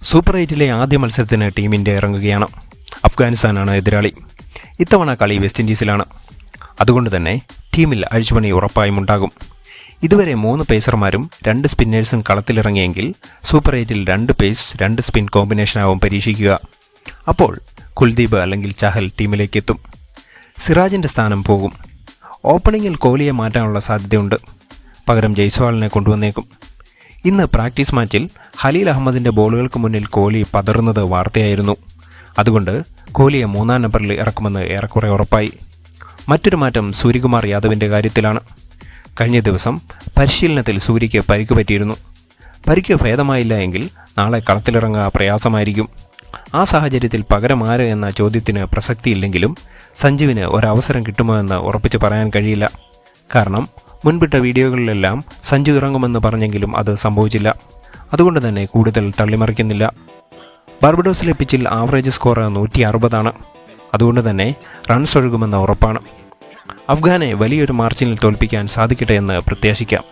Super 8-ലെ ആദ്യ മത്സരത്തിന് team India ഇറങ്ങുകയാണ്. അഫ്ഗാനിസ്ഥാനാണ് എതിരാളി. ഇത്തവണ കളി വെസ്റ്റ് ഇൻഡീസിലാണ്. അതുകൊണ്ട് തന്നെ ടീമിൽ അഴിച്ചുപണി ഉറപ്പായും ഉണ്ടാകും. ഇതുവരെ 3 പേസർമാരും 2 സ്പിന്നേഴ്സും കളത്തിലിറങ്ങിയെങ്കിൽ സൂപ്പർ 8-ൽ 2 പേസ് 2 സ്പിൻ കോമ്പിനേഷനാവും പരീക്ഷിക്കുക. അപ്പോൾ കുൽദീപ് അല്ലെങ്കിൽ ചഹൽ ടീമിലേക്ക് എത്തും. സിറാജിൻ്റെ സ്ഥാനം പോകും. ഓപ്പണിങ്ങിൽ കോഹ്ലിയെ മാറ്റാനുള്ള സാധ്യതയുണ്ട്. പകരം ജയ്സ്വാളിനെ കൊണ്ടുവന്നേക്കും. ഇന്ന് പ്രാക്ടീസ് മാച്ചിൽ ഖലീൽ അഹമ്മദിൻ്റെ ബോളുകൾക്ക് മുന്നിൽ കോഹ്ലി പതറുന്നത് വാർത്തയായിരുന്നു. അതുകൊണ്ട് കോഹ്ലിയെ 3-ാം നമ്പറിൽ ഇറക്കുമെന്ന് ഏറെക്കുറെ ഉറപ്പായി. മറ്റൊരു മാറ്റം സൂര്യകുമാർ യാദവിൻ്റെ കാര്യത്തിലാണ്. കഴിഞ്ഞ ദിവസം പരിശീലനത്തിൽ സൂര്യയ്ക്ക് പരിക്ക് പറ്റിയിരുന്നു. പരിക്ക് ഭേദമായില്ല എങ്കിൽ നാളെ കളത്തിലിറങ്ങുക പ്രയാസമായിരിക്കും. ആ സാഹചര്യത്തിൽ പകരം ആര് എന്ന ചോദ്യത്തിന് പ്രസക്തിയില്ലെങ്കിലും സഞ്ജുവിന് ഒരവസരം കിട്ടുമോ എന്ന് ഉറപ്പിച്ച് പറയാൻ കഴിയില്ല. കാരണം മുൻപിട്ട വീഡിയോകളിലെല്ലാം സഞ്ജു ഇറങ്ങുമെന്ന് പറഞ്ഞെങ്കിലും അത് സംഭവിച്ചില്ല. അതുകൊണ്ട് തന്നെ കൂടുതൽ തള്ളിമറിക്കുന്നില്ല. ബാർബഡോസിലെ പിച്ചിൽ ആവറേജ് സ്കോർ 160 അതുകൊണ്ട് തന്നെ റൺസ് ഒഴുകുമെന്ന ഉറപ്പാണ്. അഫ്ഗാനെ വലിയൊരു മാർജിനിൽ തോൽപ്പിക്കാൻ സാധിക്കട്ടെ എന്ന് പ്രത്യാശിക്കാം.